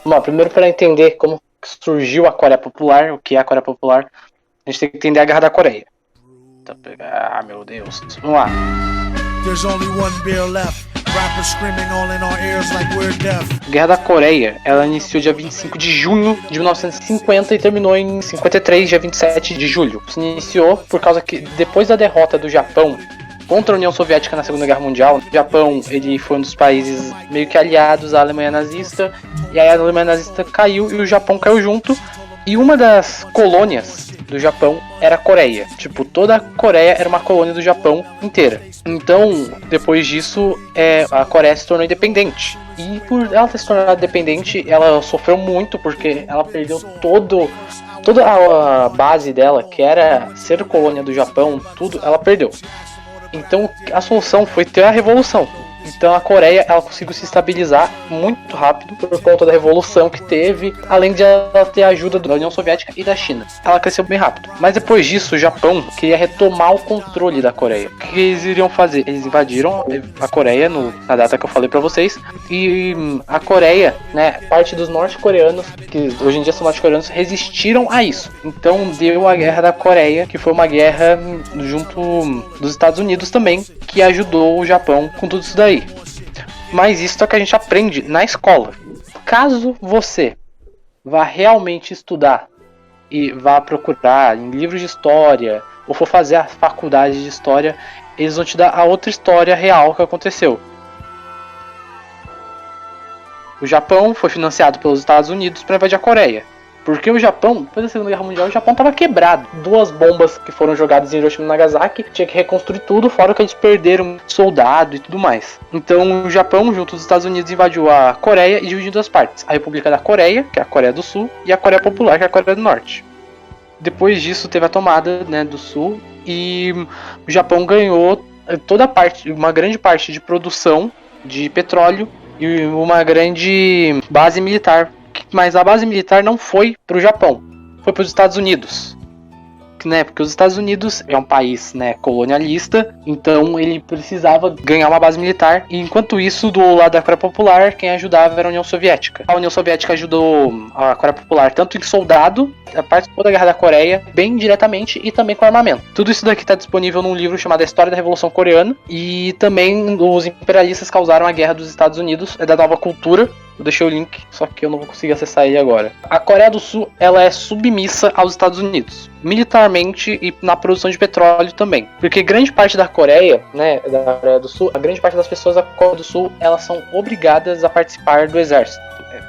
Bom, primeiro para entender como surgiu a Coreia Popular, o que é a Coreia Popular, a gente tem que entender a Guerra da Coreia. Então, meu Deus. Vamos lá. A Guerra da Coreia, ela iniciou dia 25 de junho de 1950 e terminou em 53, dia 27 de julho. Se iniciou por causa que, depois da derrota do Japão contra a União Soviética na Segunda Guerra Mundial, o Japão ele foi um dos países meio que aliados à Alemanha nazista, e aí a Alemanha nazista caiu e o Japão caiu junto, e uma das colônias do Japão era a Coreia. Tipo, toda a Coreia era uma colônia do Japão inteira. Então, depois disso, a Coreia se tornou independente. E por ela ter se tornado independente, ela sofreu muito, porque ela perdeu toda a base dela, que era ser colônia do Japão, tudo, ela perdeu. Então a solução foi ter a revolução. Então a Coreia ela conseguiu se estabilizar muito rápido por conta da revolução que teve, além de ela ter a ajuda da União Soviética e da China. Ela cresceu bem rápido. Mas depois disso, o Japão queria retomar o controle da Coreia. O que eles iriam fazer? Eles invadiram a Coreia na data que eu falei pra vocês. E a Coreia, né, parte dos norte-coreanos, que hoje em dia são norte-coreanos, resistiram a isso. Então deu a Guerra da Coreia, que foi uma guerra junto dos Estados Unidos também, que ajudou o Japão com tudo isso daí. Mas isso é o que a gente aprende na escola. Caso você vá realmente estudar e vá procurar em livros de história ou for fazer a faculdade de história, eles vão te dar a outra história real que aconteceu. O Japão foi financiado pelos Estados Unidos para invadir a Coreia. Porque o Japão, depois da Segunda Guerra Mundial, o Japão estava quebrado. 2 bombas que foram jogadas em Hiroshima e Nagasaki, tinha que reconstruir tudo, fora que eles perderam soldado e tudo mais. Então o Japão, junto aos Estados Unidos, invadiu a Coreia e dividiu em 2 partes. A República da Coreia, que é a Coreia do Sul, e a Coreia Popular, que é a Coreia do Norte. Depois disso teve a tomada, né, do Sul, e o Japão ganhou uma grande parte de produção de petróleo e uma grande base militar. Mas a base militar não foi para o Japão, foi para os Estados Unidos, né? Porque os Estados Unidos é um país, né, colonialista, então ele precisava ganhar uma base militar. E enquanto isso, do lado da Coreia Popular, quem ajudava era a União Soviética. A União Soviética ajudou a Coreia Popular tanto em soldado, participou da Guerra da Coreia bem diretamente, e também com armamento. Tudo isso daqui está disponível num livro chamado A História da Revolução Coreana. E também os imperialistas causaram a guerra dos Estados Unidos, da nova cultura. Eu deixei o link, só que eu não vou conseguir acessar ele agora. A Coreia do Sul, ela é submissa aos Estados Unidos, militarmente e na produção de petróleo também. Porque grande parte da Coreia, né, da Coreia do Sul, a grande parte das pessoas da Coreia do Sul, elas são obrigadas a participar do exército.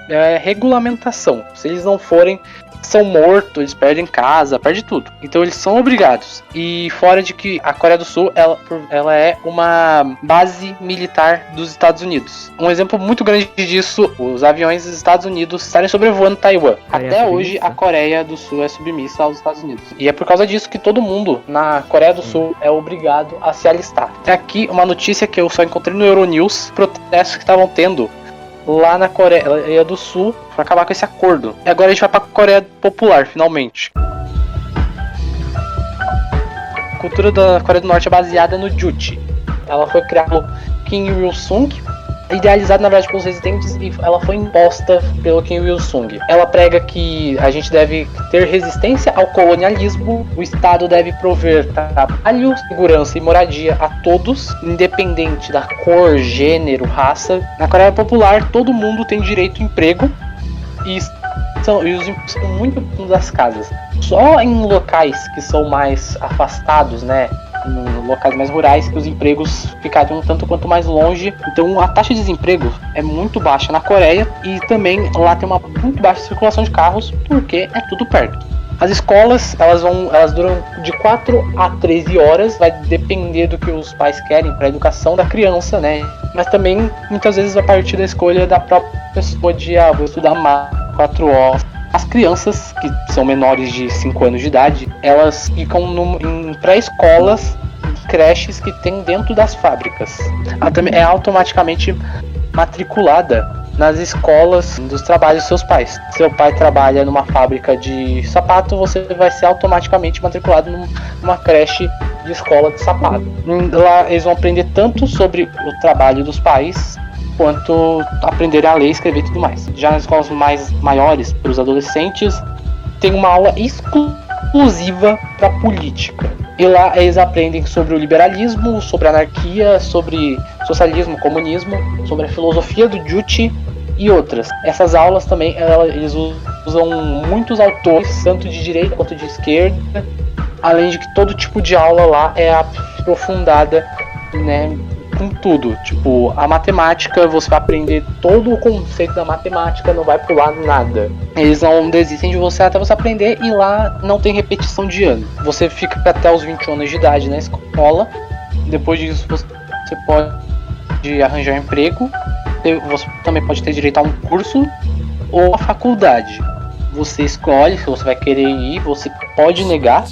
É regulamentação. Se eles não forem, são mortos, eles perdem casa, perdem tudo. Então eles são obrigados. E fora de que a Coreia do Sul, ela é uma base militar dos Estados Unidos. Um exemplo muito grande disso, os aviões dos Estados Unidos estarem sobrevoando Taiwan. Até hoje a Coreia do Sul é submissa aos Estados Unidos. E é por causa disso que todo mundo na Coreia do Sul é obrigado a se alistar. Tem aqui uma notícia que eu só encontrei no Euronews, protestos que estavam tendo lá na Coreia do Sul para acabar com esse acordo. E agora a gente vai para a Coreia Popular, finalmente. A cultura da Coreia do Norte é baseada no Juche. Ela foi criada por Kim Il-sung, idealizada na verdade pelos residentes, e ela foi imposta pelo Kim Il-sung. Ela prega que a gente deve ter resistência ao colonialismo, o Estado deve prover trabalho, segurança e moradia a todos, independente da cor, gênero, raça. Na Coreia Popular, todo mundo tem direito ao emprego e os empregos são muito das casas. Só em locais que são mais afastados, né, em locais mais rurais, que os empregos ficariam um tanto quanto mais longe. Então a taxa de desemprego é muito baixa na Coreia, e também lá tem uma muito baixa circulação de carros, porque é tudo perto. As escolas, elas duram de 4 a 13 horas, vai depender do que os pais querem para a educação da criança, né? Mas também, muitas vezes, a partir da escolha da própria pessoa de, vou estudar mais 4 horas. As crianças, que são menores de 5 anos de idade, elas ficam em pré-escolas, creches que tem dentro das fábricas. Ela também é automaticamente matriculada nas escolas dos trabalhos dos seus pais. Seu pai trabalha numa fábrica de sapato, você vai ser automaticamente matriculado numa creche de escola de sapato. Lá eles vão aprender tanto sobre o trabalho dos pais, quanto aprender a ler, escrever e tudo mais. Já nas escolas mais maiores, para os adolescentes, tem uma aula exclusiva para política. E lá eles aprendem sobre o liberalismo, sobre a anarquia, sobre socialismo, comunismo, sobre a filosofia do Juche e outras. Essas aulas também, eles usam muitos autores, tanto de direita quanto de esquerda, além de que todo tipo de aula lá é aprofundada, né, com tudo. Tipo, a matemática, você vai aprender todo o conceito da matemática, não vai pular nada. Eles não desistem de você até você aprender, e lá não tem repetição de ano. Você fica até os 21 anos de idade na escola. Depois disso você pode arranjar um emprego, você também pode ter direito a um curso ou a faculdade. Você escolhe se você vai querer ir, você pode negar.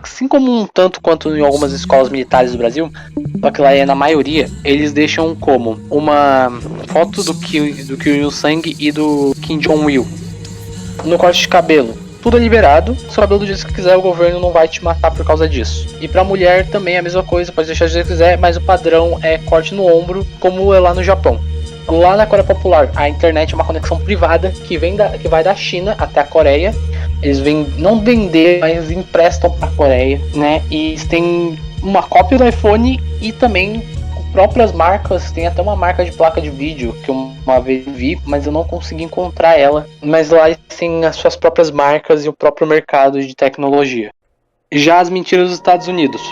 Assim como um tanto quanto em algumas escolas militares do Brasil, só que lá é na maioria, eles deixam como uma foto do Kim Il-sung e do Kim Jong-il no corte de cabelo. Tudo é liberado, seu cabelo do jeito que quiser, o governo não vai te matar por causa disso. E pra mulher também é a mesma coisa, pode deixar do jeito que quiser, mas o padrão é corte no ombro, como é lá no Japão. Lá na Coreia Popular, a internet é uma conexão privada que vai da China até a Coreia. Eles não vender, mas emprestam pra Coreia, né? E eles têm uma cópia do iPhone e também próprias marcas. Tem até uma marca de placa de vídeo que eu uma vez vi, mas eu não consegui encontrar ela. Mas lá eles têm as suas próprias marcas e o próprio mercado de tecnologia. Já as mentiras dos Estados Unidos.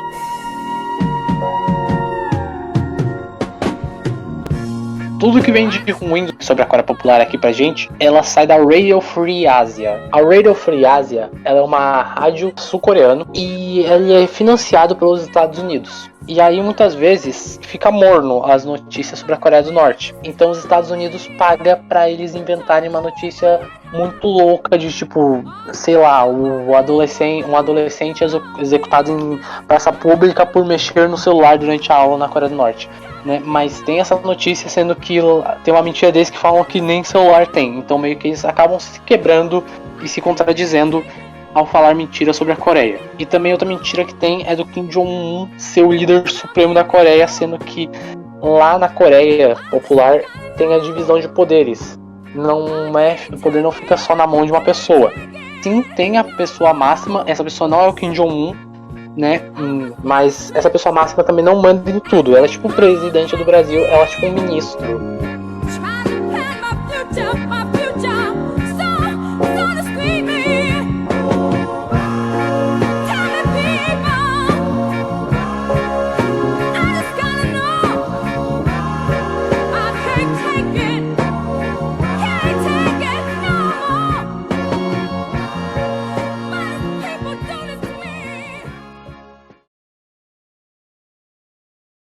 Tudo que vem de ruim sobre a Coreia Popular aqui pra gente, ela sai da Radio Free Asia. A Radio Free Asia, ela é uma rádio sul-coreana e ela é financiada pelos Estados Unidos. E aí muitas vezes fica morno as notícias sobre a Coreia do Norte. Então os Estados Unidos pagam pra eles inventarem uma notícia muito louca de tipo, sei lá, um adolescente executado em praça pública por mexer no celular durante a aula na Coreia do Norte. Né? Mas tem essa notícia, sendo que tem uma mentira deles que falam que nem celular tem. Então meio que eles acabam se quebrando e se contradizendo ao falar mentira sobre a Coreia. E também outra mentira que tem é do Kim Jong-un ser o líder supremo da Coreia, sendo que lá na Coreia Popular tem a divisão de poderes. O poder não fica só na mão de uma pessoa. Sim, tem a pessoa máxima, essa pessoa não é o Kim Jong-un, né? Mas essa pessoa máxima também não manda em tudo. Ela é tipo o presidente do Brasil, ela é tipo um ministro.